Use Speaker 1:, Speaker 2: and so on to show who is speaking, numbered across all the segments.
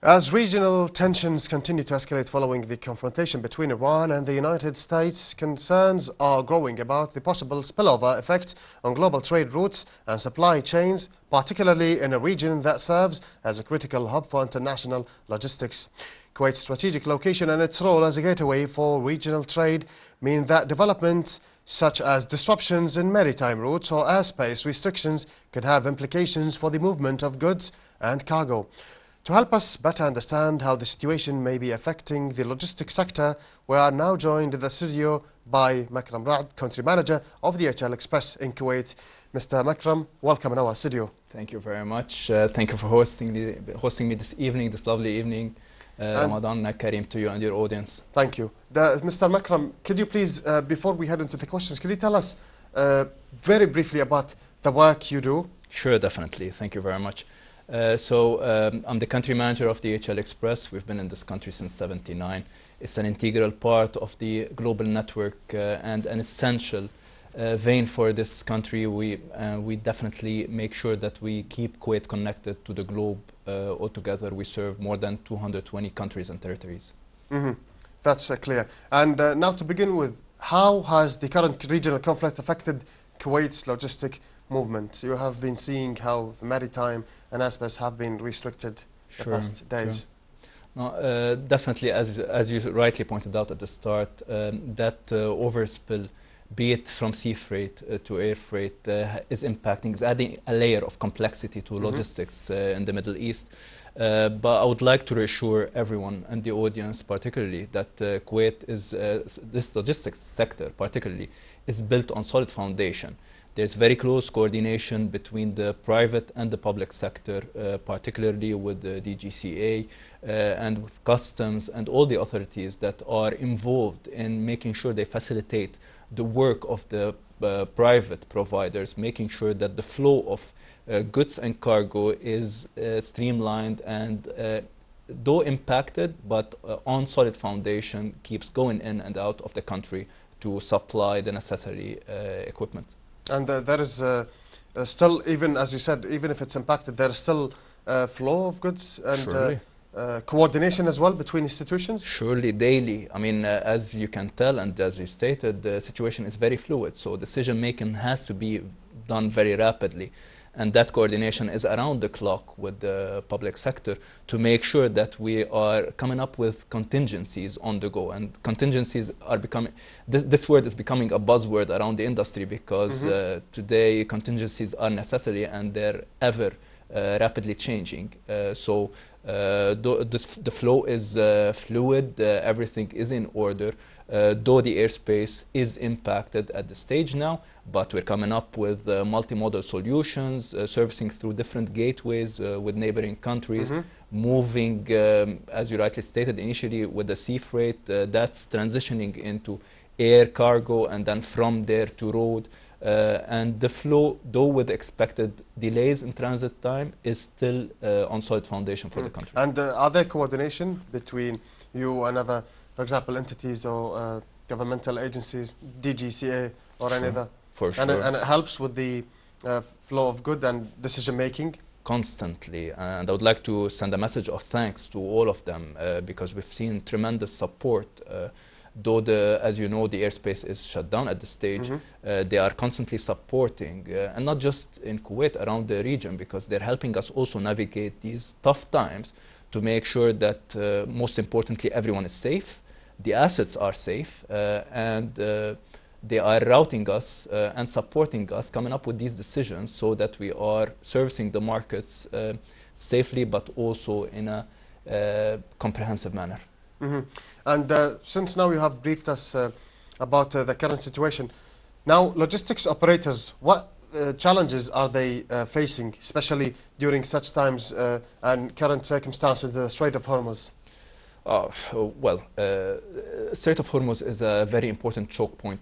Speaker 1: As regional tensions continue to escalate following the confrontation between Iran and the United States, concerns are growing about the possible spillover effect on global trade routes and supply chains, particularly in a region that serves as a critical hub for international logistics. Kuwait's strategic location and its role as a gateway for regional trade mean that developments such as disruptions in maritime routes or airspace restrictions could have implications for the movement of goods and cargo. To help us better understand how the situation may be affecting the logistics sector, we are now joined in the studio by Makram Raad, Country Manager of DHL Express in Kuwait. Mr. Makram, welcome in our studio.
Speaker 2: Thank you very much. Thank you for hosting me this evening, this lovely evening. Ramadan Kareem to you and your audience.
Speaker 1: Thank you. Mr. Makram, could you please, before we head into the questions, could you tell us very briefly about the work you do?
Speaker 2: Sure, definitely. Thank you very much. I'm the country manager of DHL Express. We've been in this country since '79. It's an integral part of the global network and an essential vein for this country. We definitely make sure that we keep Kuwait connected to the globe. Altogether, we serve more than 220 countries and territories.
Speaker 1: That's clear. And now to begin with, how has the current regional conflict affected Kuwait's logistic movement? You have been seeing how the maritime and airspace have been restricted the past days.
Speaker 2: Sure. No, definitely, as you rightly pointed out at the start, that overspill, be it from sea freight to air freight, is impacting, is adding a layer of complexity to logistics in the Middle East. But I would like to reassure everyone and the audience particularly that Kuwait is, this logistics sector particularly, is built on solid foundation. There's very close coordination between the private and the public sector, particularly with the DGCA and with customs and all the authorities that are involved in making sure they facilitate the work of the private providers, making sure that the flow of goods and cargo is streamlined and though impacted, but on solid foundation, keeps going in and out of the country to supply the necessary equipment.
Speaker 1: And there is still, even as you said, even if it's impacted, there is still flow of goods and coordination as well between institutions?
Speaker 2: Surely, daily. I mean, as you can tell and as you stated, the situation is very fluid. So decision making has to be done very rapidly. And that coordination is around the clock with the public sector to make sure that we are coming up with contingencies on the go. And contingencies are becoming, this word is becoming a buzzword around the industry because today contingencies are necessary and they're ever rapidly changing. The flow is fluid, everything is in order. Though the airspace is impacted at the stage now, but we're coming up with multimodal solutions, servicing through different gateways with neighboring countries, moving, as you rightly stated initially, with the sea freight, that's transitioning into air cargo and then from there to road. And the flow, though with expected delays in transit time, is still on solid foundation for the country.
Speaker 1: And are there coordination between you and other, for example, entities or governmental agencies, DGCA or any other?
Speaker 2: For sure.
Speaker 1: And it helps with the flow of good and decision making?
Speaker 2: Constantly. And I would like to send a message of thanks to all of them because we've seen tremendous support. Though, as you know, the airspace is shut down at this stage, they are constantly supporting, and not just in Kuwait, around the region, because they're helping us also navigate these tough times to make sure that, most importantly, everyone is safe, the assets are safe, and they are routing us and supporting us, coming up with these decisions so that we are servicing the markets safely, but also in a comprehensive manner.
Speaker 1: And since now you have briefed us about the current situation, now logistics operators, what challenges are they facing, especially during such times and current circumstances, the Strait of Hormuz?
Speaker 2: Strait of Hormuz is a very important choke point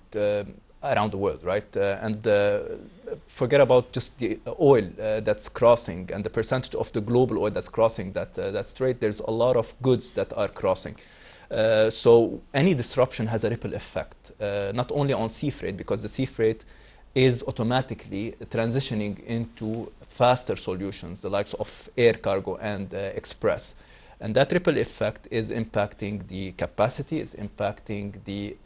Speaker 2: around the world, right? And forget about just the oil that's crossing and the percentage of the global oil that's crossing that strait. There's a lot of goods that are crossing. So any disruption has a ripple effect, not only on sea freight, because the sea freight is automatically transitioning into faster solutions, the likes of air cargo and express. And that ripple effect is impacting the capacity, is impacting the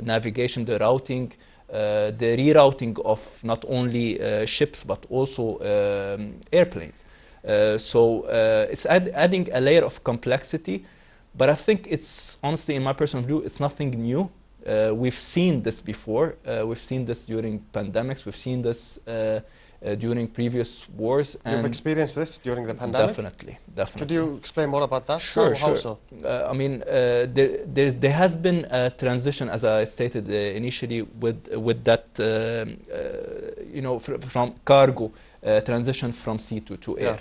Speaker 2: navigation, the routing, the rerouting of not only ships but also airplanes. So it's adding a layer of complexity, but I think it's honestly, in my personal view, it's nothing new. We've seen this before. We've seen this during pandemics. We've seen this during previous wars.
Speaker 1: You've experienced this during the pandemic?
Speaker 2: Definitely, definitely.
Speaker 1: Could you explain more about that?
Speaker 2: Sure,
Speaker 1: how so?
Speaker 2: I mean, there has been a transition, as I stated initially, with that, you know, from cargo transition from sea to air.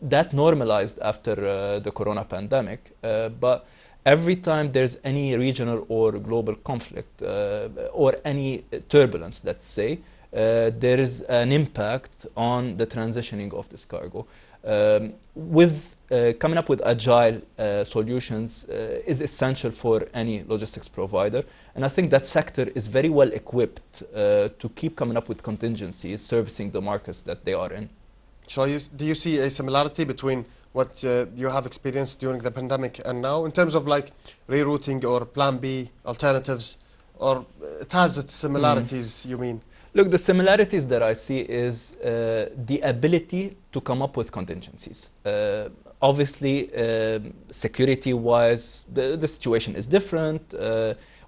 Speaker 2: That normalized after the corona pandemic, but every time there's any regional or global conflict or any turbulence, let's say, there is an impact on the transitioning of this cargo. Coming up with agile solutions is essential for any logistics provider, and I think that sector is very well equipped to keep coming up with contingencies servicing the markets that they are in.
Speaker 1: So do you see a similarity between what you have experienced during the pandemic and now in terms of like rerouting or plan B alternatives, or it has its similarities, you mean?
Speaker 2: Look, the similarities that I see is the ability to come up with contingencies. Obviously, security-wise, the situation is different.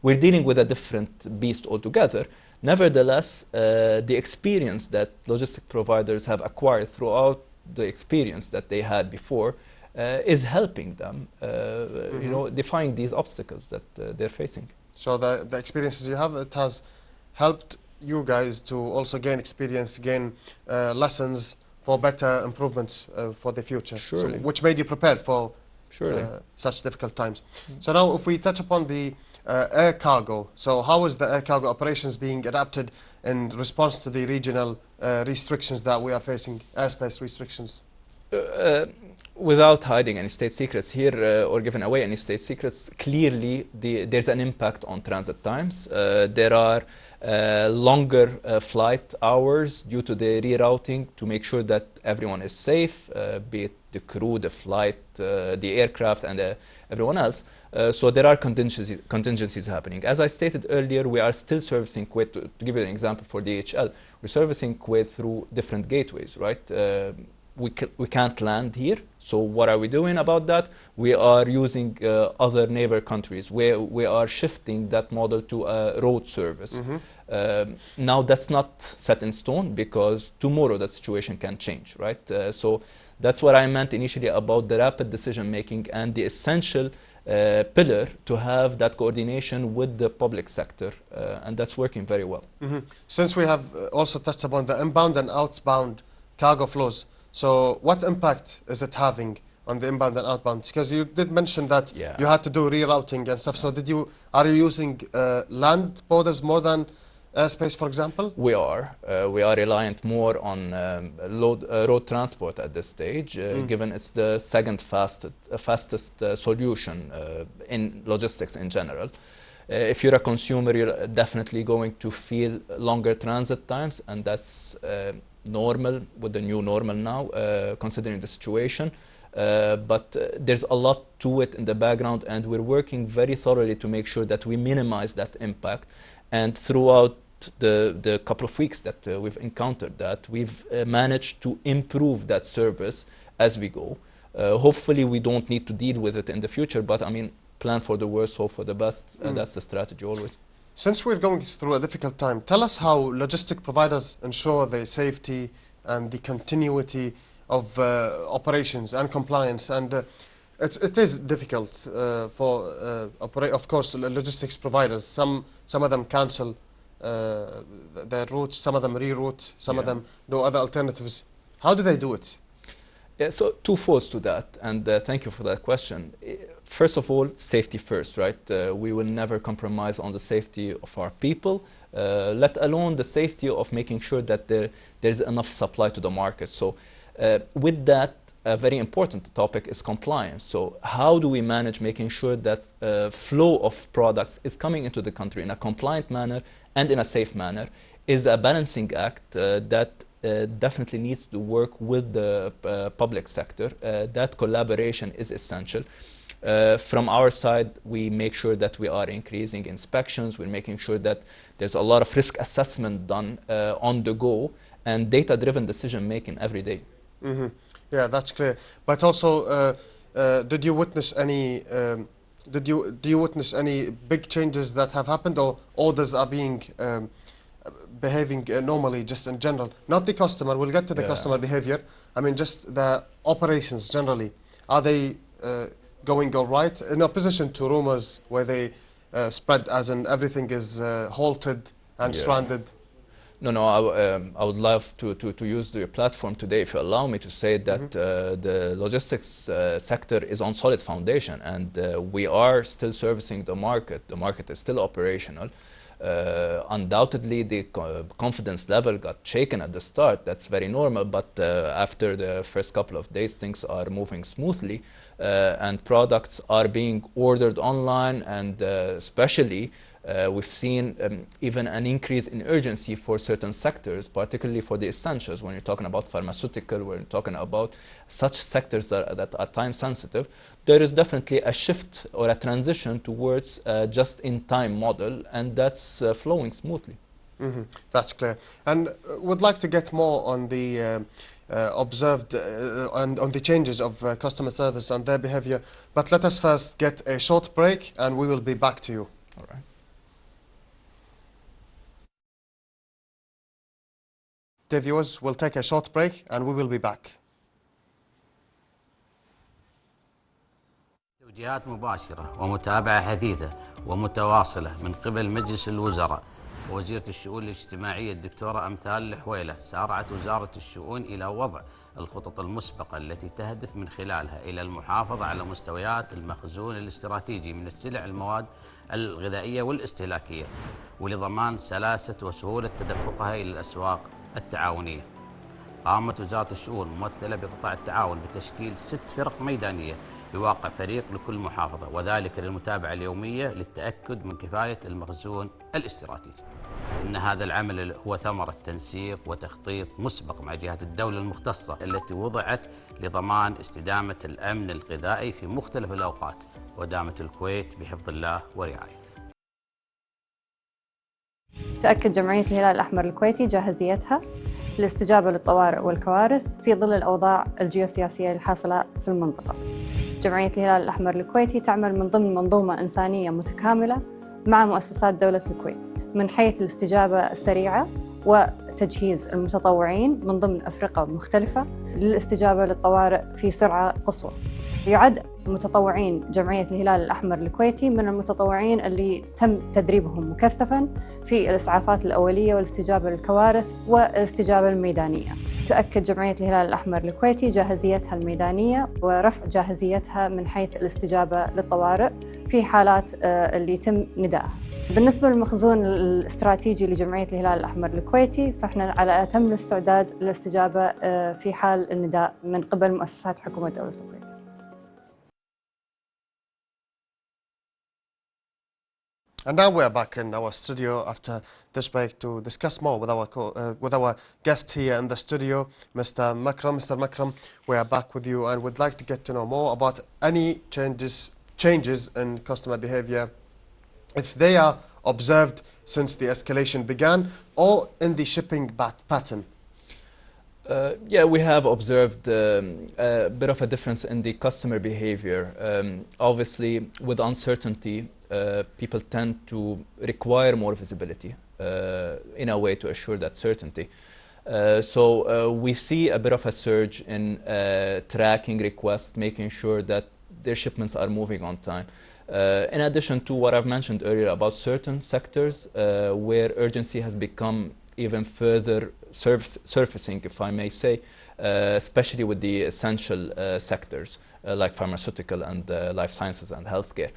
Speaker 2: We're dealing with a different beast altogether. Nevertheless, the experience that logistic providers have acquired throughout the experience that they had before is helping them, you know, defying these obstacles that they're facing.
Speaker 1: So the experiences you have, it has helped you guys to also gain experience, gain lessons for better improvements for the future, so, which made you prepared for such difficult times. So now if we touch upon the air cargo, so how is the air cargo operations being adapted in response to the regional restrictions that we are facing, airspace restrictions?
Speaker 2: Without hiding any state secrets here or giving away any state secrets, clearly there's an impact on transit times. There are longer flight hours due to the rerouting to make sure that everyone is safe, be it the crew, the flight, the aircraft, and everyone else. So there are contingencies happening. As I stated earlier, we are still servicing Kuwait. To give you an example for DHL, we're servicing Kuwait through different gateways, right? We can't land here. So what are we doing about that? We are using other neighbor countries where we are shifting that model to a road service. Now that's not set in stone because tomorrow that situation can change, right? So that's what I meant initially about the rapid decision making and the essential pillar to have that coordination with the public sector, and that's working very well.
Speaker 1: Since we have also touched upon the inbound and outbound cargo flows, so what impact is it having on the inbound and outbound? Because you did mention that you had to do rerouting and stuff. So are you using land borders more than airspace, for example?
Speaker 2: We are reliant more on road transport at this stage, given it's the second fastest solution in logistics in general. If you're a consumer, you're definitely going to feel longer transit times, and that's normal with the new normal now, considering the situation. But there's a lot to it in the background, and we're working very thoroughly to make sure that we minimize that impact. And throughout the couple of weeks that we've encountered that, we've managed to improve that service as we go. Hopefully we don't need to deal with it in the future, but I mean, plan for the worst, hope for the best. That's the strategy always.
Speaker 1: Since we're going through a difficult time, tell us how logistic providers ensure the safety and the continuity of operations and compliance. And it is difficult for, of course, logistics providers. Some of them cancel their routes, some of them reroute, some of them do other alternatives. How do they do it?
Speaker 2: Yeah, so two folds to that, and thank you for that question. First of all, safety first, right? We will never compromise on the safety of our people, let alone the safety of making sure that there's enough supply to the market. So with that, a very important topic is compliance. So how do we manage making sure that flow of products is coming into the country in a compliant manner and in a safe manner is a balancing act that definitely needs to work with the public sector. That collaboration is essential. From our side, we make sure that we are increasing inspections, we're making sure that there's a lot of risk assessment done on the go, and data-driven decision-making every day.
Speaker 1: Mm-hmm. Yeah, that's clear. But also, did you witness any, do you witness any big changes that have happened, or orders are being behaving normally, just in general? Not the customer, we'll get to the customer behavior. I mean, just the operations generally. Are they going all right, in opposition to rumors where they spread as in everything is halted and stranded?
Speaker 2: No, I would love to use your platform today, if you allow me to say that the logistics sector is on solid foundation, and we are still servicing the market. The market is still operational. Undoubtedly, the confidence level got shaken at the start. That's very normal, but after the first couple of days, things are moving smoothly, and products are being ordered online, and especially we've seen even an increase in urgency for certain sectors, particularly for the essentials. When you're talking about pharmaceutical, when you're talking about such sectors that are time sensitive, there is definitely a shift or a transition towards just-in-time model, and that's flowing smoothly.
Speaker 1: Mm-hmm. That's clear. And would like to get more on the observed and on the changes of customer service and their behavior. But let us first get a short break, and we will be back to you.
Speaker 2: All right.
Speaker 1: Dear viewers, we'll take a short break, and we will be back.
Speaker 3: توجيهات مباشرة ومتابعة حثيثة ومتواصلة من قبل مجلس الوزراء ووزيرة الشؤون الاجتماعية الدكتورة أمثال الحويلة، سارعت وزارة الشؤون إلى وضع الخطط المسبقة التي تهدف من خلالها إلى المحافظة على مستويات المخزون الاستراتيجي من السلع المواد الغذائية والاستهلاكية، ولضمان سلاسة وسهولة تدفقها إلى الأسواق التعاونية. قامت وزارة الشؤون ممثلة بقطاع التعاون بتشكيل 6 فرق ميدانية بواقع فريق لكل محافظة، وذلك للمتابعة اليومية للتأكد من كفاية المخزون الاستراتيجي. إن هذا العمل هو ثمرة تنسيق وتخطيط مسبق مع جهات الدولة المختصة التي وضعت لضمان استدامة الأمن الغذائي في مختلف الأوقات، ودامت الكويت بحفظ الله ورعايته.
Speaker 4: تؤكد جمعية الهلال الأحمر الكويتي جاهزيتها للاستجابة للطوارئ والكوارث في ظل الأوضاع الجيوسياسية الحاصلة في المنطقة. جمعية الهلال الأحمر الكويتي تعمل من ضمن منظومة إنسانية متكاملة مع مؤسسات دولة الكويت من حيث الاستجابة السريعة وتجهيز المتطوعين من ضمن أفرقة مختلفة للاستجابة للطوارئ في سرعة قصوى. يعد متطوعين جمعية الهلال الأحمر الكويتي من المتطوعين اللي تم تدريبهم مكثفاً في الإسعافات الأولية والاستجابة للكوارث والاستجابة الميدانية. تؤكد جمعية الهلال الأحمر الكويتي جاهزيتها الميدانية ورفع جاهزيتها من حيث الاستجابة للطوارئ في حالات اللي يتم ندائها. بالنسبة للمخزون الاستراتيجي لجمعية الهلال الأحمر الكويتي، فإحنا على أتم الاستعداد للاستجابة في حال النداء من قبل مؤسسات حكومة دولة الكويت.
Speaker 1: And now we're back in our studio after this break to discuss more with our guest here in the studio, Mr. Makram. Mr. Makram, we are back with you and would like to get to know more about any changes in customer behavior, if they are observed since the escalation began or in the shipping pattern.
Speaker 2: Yeah, we have observed a bit of a difference in the customer behavior. Obviously, with uncertainty, people tend to require more visibility in a way to assure that certainty. So we see a bit of a surge in tracking requests, making sure that their shipments are moving on time. In addition to what I've mentioned earlier about certain sectors where urgency has become even further surfacing, if I may say, especially with the essential sectors like pharmaceutical and life sciences and healthcare.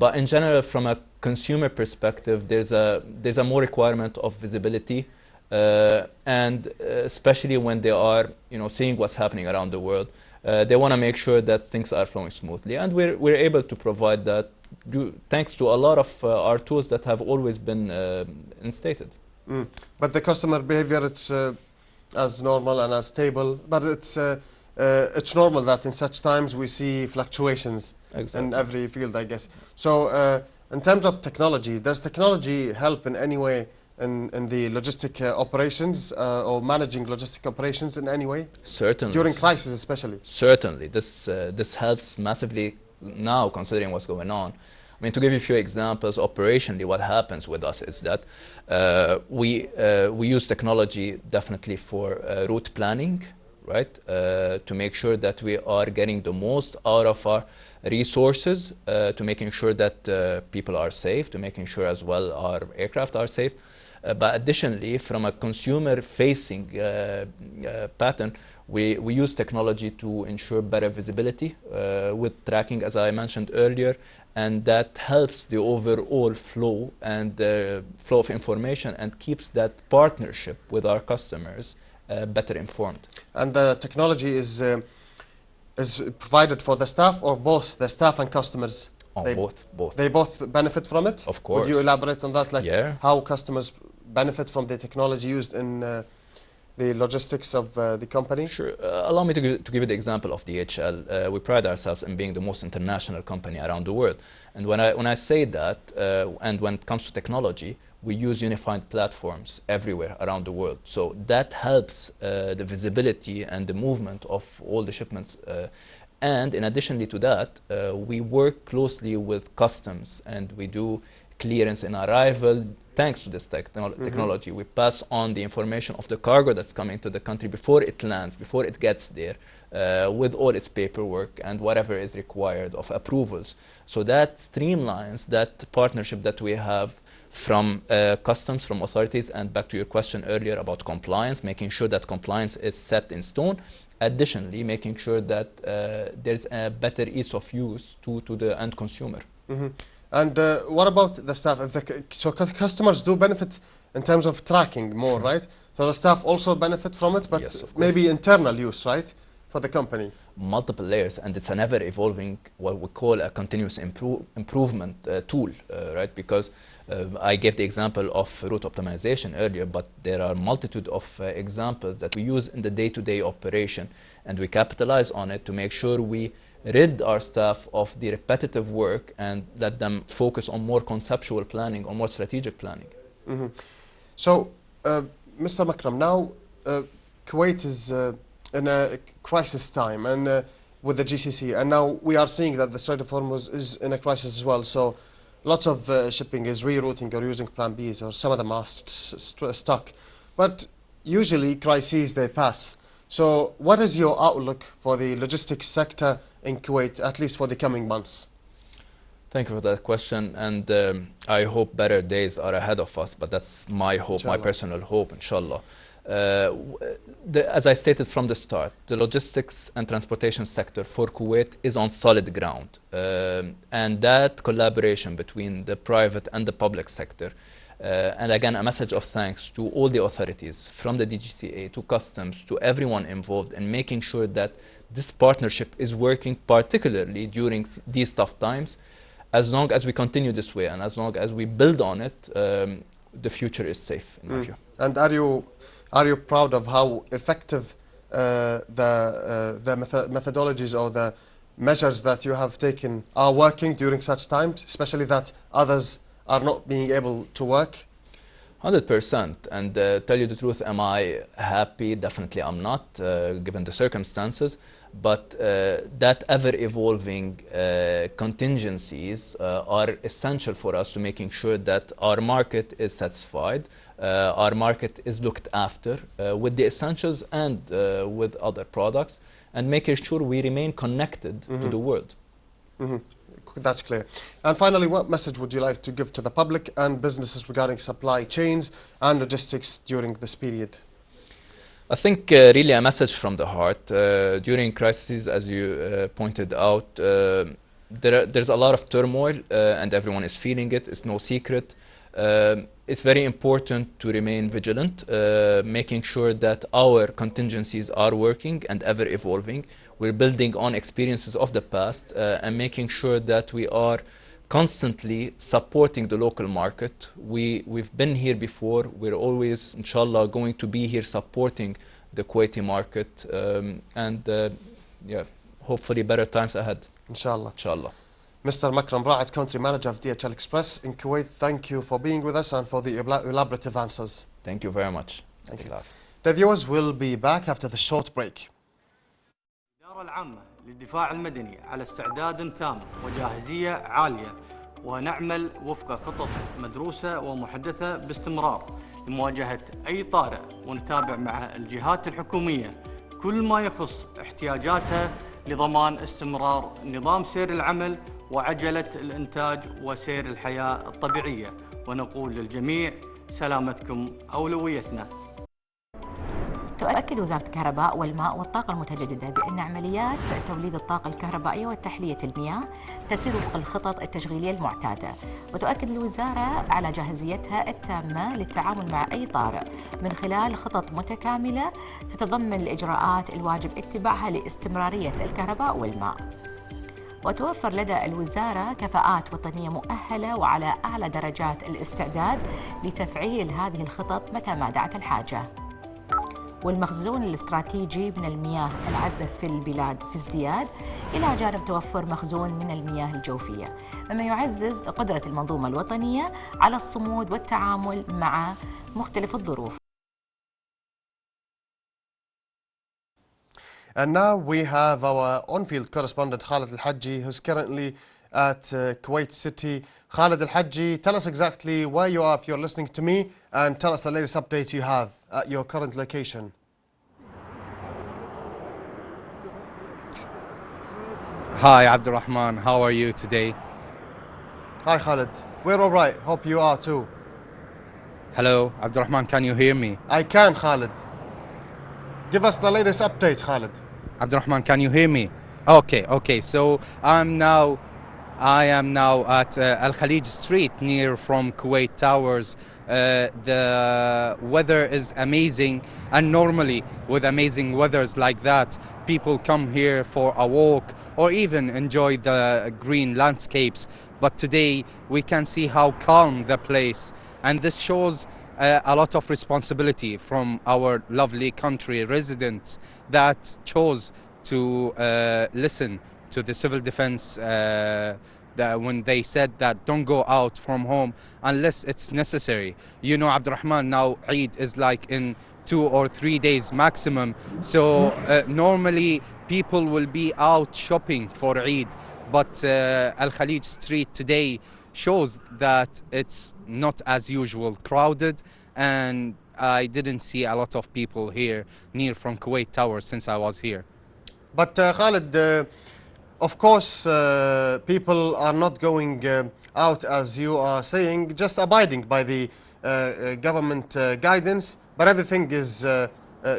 Speaker 2: But in general, from a consumer perspective, there's a more requirement of visibility, and especially when they are, seeing what's happening around the world, they want to make sure that things are flowing smoothly, and we're able to provide that thanks to a lot of our tools that have always been instated.
Speaker 1: But the customer behavior, as normal and as stable, but it's normal that in such times we see fluctuations in every field, I guess. So in terms of technology, does technology help in any way in the logistic operations or managing logistic operations in any way?
Speaker 2: Certainly.
Speaker 1: During crisis especially?
Speaker 2: Certainly. This helps massively now, considering what's going on. I mean, to give you a few examples, operationally, what happens with us is that we use technology definitely for route planning, right? To make sure that we are getting the most out of our resources, to making sure that people are safe, to making sure as well our aircraft are safe. But additionally, from a consumer-facing pattern, we use technology to ensure better visibility with tracking, as I mentioned earlier, and that helps the overall flow and the flow of information and keeps that partnership with our customers better informed. And
Speaker 1: the technology is provided for the staff, or both the staff and customers?
Speaker 2: Both.
Speaker 1: They both benefit from it?
Speaker 2: Of course.
Speaker 1: Would you elaborate on that, like
Speaker 2: yeah.
Speaker 1: how customers benefit from the technology used in the logistics of the company?
Speaker 2: Sure. Allow me to give you the example of DHL. We pride ourselves in being the most international company around the world. And when I say that, and when it comes to technology, we use unified platforms everywhere around the world. So that helps the visibility and the movement of all the shipments. And in addition to that, we work closely with customs and we do clearance in arrival. Thanks to this technology, we pass on the information of the cargo that's coming to the country before it lands, before it gets there, with all its paperwork and whatever is required of approvals. So that streamlines that partnership that we have from customs, from authorities, and back to your question earlier about compliance, making sure that compliance is set in stone. Additionally, making sure that there's a better ease of use to the end consumer.
Speaker 1: Mm-hmm. And what about the staff? So customers do benefit in terms of tracking more, right? So the staff also benefit from it, but
Speaker 2: yes,
Speaker 1: maybe internal use, right, for the company?
Speaker 2: Multiple layers, and it's an ever-evolving, what we call a continuous improvement tool, right? Because I gave the example of route optimization earlier, but there are a multitude of examples that we use in the day-to-day operation, and we capitalize on it to make sure we rid our staff of the repetitive work and let them focus on more conceptual planning or more strategic planning.
Speaker 1: Mm-hmm. So, Mr. Makram, now Kuwait is in a crisis time and with the GCC, and now we are seeing that the Strait of Hormuz is in a crisis as well. So lots of shipping is rerouting or using Plan Bs, or some of them are stuck. But usually crises, they pass. So what is your outlook for the logistics sector in Kuwait, at least for the coming months?
Speaker 2: Thank you for that question, and I hope better days are ahead of us, but that's my hope, inshallah. My personal hope, inshallah. As I stated from the start, the logistics and transportation sector for Kuwait is on solid ground, and that collaboration between the private and the public sector, and again a message of thanks to all the authorities, from the DGCA to customs to everyone involved in making sure that this partnership is working, particularly during these tough times. As long as we continue this way and as long as we build on it, the future is safe, in my view.
Speaker 1: And are you proud of how effective the methodologies or the measures that you have taken are working during such times, especially that others are not being able to work?
Speaker 2: 100%. And tell you the truth, am I happy? Definitely I'm not, given the circumstances. But that ever-evolving contingencies are essential for us to making sure that our market is satisfied, our market is looked after with the essentials and with other products, and making sure we remain connected to the world.
Speaker 1: That's clear. And finally, what message would you like to give to the public and businesses regarding supply chains and logistics during this period?
Speaker 2: I think really a message from the heart. During crises, as you pointed out, there's a lot of turmoil and everyone is feeling it. It's no secret. It's very important to remain vigilant, making sure that our contingencies are working and ever evolving. We're building on experiences of the past and making sure that we are constantly supporting the local market. We've been here before. We're always, inshallah, going to be here supporting the Kuwaiti market, and yeah, hopefully better times ahead.
Speaker 1: Inshallah.
Speaker 2: Inshallah.
Speaker 1: Mr. Makram Raad, Country Manager of DHL Express in Kuwait, thank you for being with us and for the elaborative answers.
Speaker 2: Thank you very much.
Speaker 1: Thank you. The viewers will be back after the short break.
Speaker 5: الإدارة العامة للدفاع المدني على استعداد تام وجاهزية عالية، ونعمل وفق خطط مدروسة ومحدثة باستمرار لمواجهة أي طارئ، ونتابع مع الجهات الحكومية كل ما يخص احتياجاتها لضمان استمرار نظام سير العمل وعجلة الإنتاج وسير الحياة الطبيعية، ونقول للجميع سلامتكم أولويتنا.
Speaker 6: تؤكد وزارة الكهرباء والماء والطاقة المتجددة بأن عمليات توليد الطاقة الكهربائية وتحلية المياه تسير وفق الخطط التشغيلية المعتادة، وتؤكد الوزارة على جاهزيتها التامة للتعامل مع أي طارئ من خلال خطط متكاملة تتضمن الإجراءات الواجب اتباعها لاستمرارية الكهرباء والماء. وتوفر لدى الوزارة كفاءات وطنية مؤهلة وعلى أعلى درجات الاستعداد لتفعيل هذه الخطط متى ما دعت الحاجة. والمخزون الاستراتيجي من المياه العذبة في البلاد في ازدياد، إلى جانب توفر مخزون من المياه الجوفية، مما يعزز قدرة المنظومة الوطنية على الصمود والتعامل مع مختلف الظروف.
Speaker 1: And now we have our on-field correspondent Khalid Al-Hajji, who's currently at Kuwait City. Khalid Al-Hajji, tell us exactly where you are if you're listening to me, and tell us the latest update you have at your current location.
Speaker 7: Hi Abdurrahman, how are you today?
Speaker 1: Hi Khalid, we're all right, hope you are too.
Speaker 7: Hello Abdurrahman, can you hear me?
Speaker 1: I can, Khalid. Give us the latest update, Khalid.
Speaker 7: Abdurrahman, can you hear me? Okay, so I am now at Al Khalij Street near from Kuwait Towers. The weather is amazing, and normally with amazing weathers like that, people come here for a walk or even enjoy the green landscapes. But today we can see how calm the place, and this shows a lot of responsibility from our lovely country residents that chose to listen to the civil defense that when they said that don't go out from home unless it's necessary. You know, Abdurrahman, now Eid is like in 2 or 3 days maximum, so normally people will be out shopping for Eid, but Al Khalij Street today shows that it's not as usual crowded, and I didn't see a lot of people here near from Kuwait Tower since I was here.
Speaker 1: But Khalid, of course people are not going out as you are saying, just abiding by the government guidance, but everything is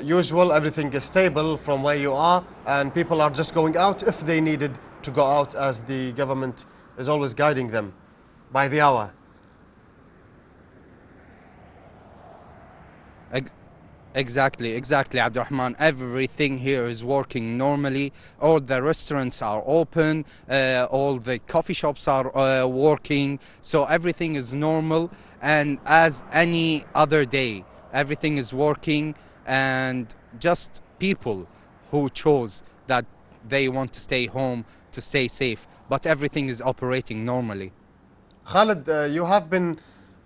Speaker 1: usual, everything is stable from where you are, and people are just going out if they needed to go out, as the government is always guiding them by the hour.
Speaker 7: Exactly, Abdurrahman. Everything here is working normally. All the restaurants are open, all the coffee shops are working, so everything is normal, and as any other day, everything is working, and just people who chose that they want to stay home to stay safe, but everything is operating normally.
Speaker 1: Khalid, you have been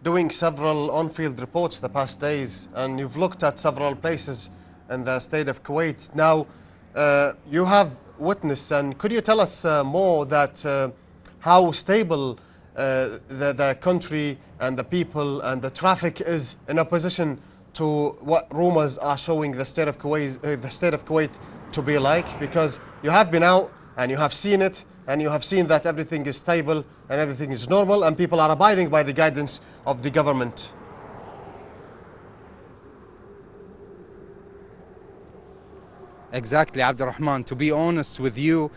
Speaker 1: doing several on-field reports the past days, and you've looked at several places in the state of Kuwait. Now, you have witnessed, and could you tell us more that how stable the country and the people and the traffic is in opposition to what rumors are showing the state of Kuwait to be like? Because you have been out and you have seen it, and you have seen that everything is stable and everything is normal, and people are abiding by the guidance of the government.
Speaker 7: Exactly, Abdurrahman. To be honest with you,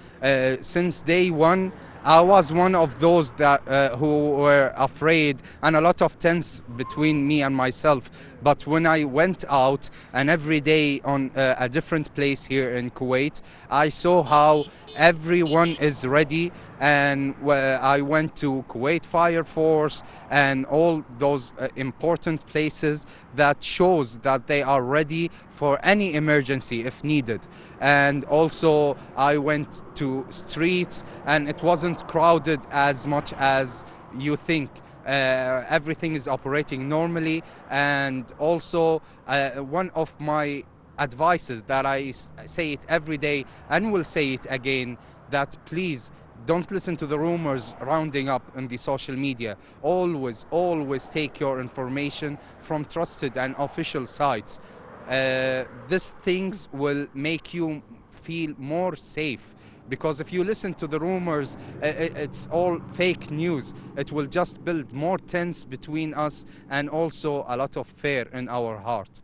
Speaker 7: since day one, I was one of those that who were afraid, and a lot of tense between me and myself. But when I went out and every day on a different place here in Kuwait, I saw how everyone is ready, and I went to Kuwait Fire Force and all those important places that shows that they are ready for any emergency if needed. And also I went to streets, and it wasn't crowded as much as you think. Everything is operating normally. And also one of my advices that I say it every day and will say it again, that please don't listen to the rumors rounding up in the social media. Always take your information from trusted and official sites. These things will make you feel more safe, because if you listen to the rumors, it's all fake news. It will just build more tense between us and also a lot of fear in our heart.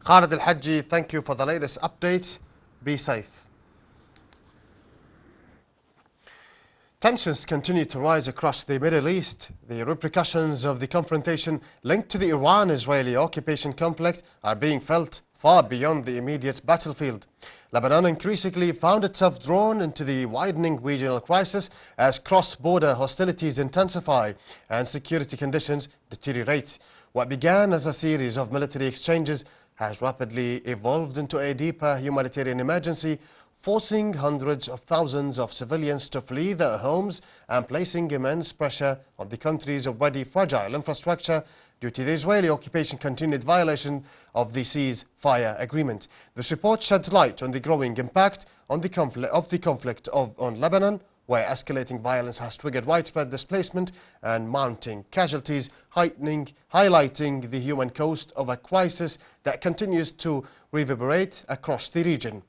Speaker 1: Khalid Al-Hajji, thank you for the latest updates. Be safe. Tensions continue to rise across the Middle East. The repercussions of the confrontation linked to the Iran-Israeli occupation conflict are being felt far beyond the immediate battlefield. Lebanon increasingly found itself drawn into the widening regional crisis as cross-border hostilities intensify and security conditions deteriorate. What began as a series of military exchanges has rapidly evolved into a deeper humanitarian emergency, forcing hundreds of thousands of civilians to flee their homes and placing immense pressure on the country's already fragile infrastructure due to the Israeli occupation continued violation of the ceasefire agreement. This report sheds light on the growing impact on the conflict on Lebanon, where escalating violence has triggered widespread displacement and mounting casualties, highlighting the human cost of a crisis that continues to reverberate across the region.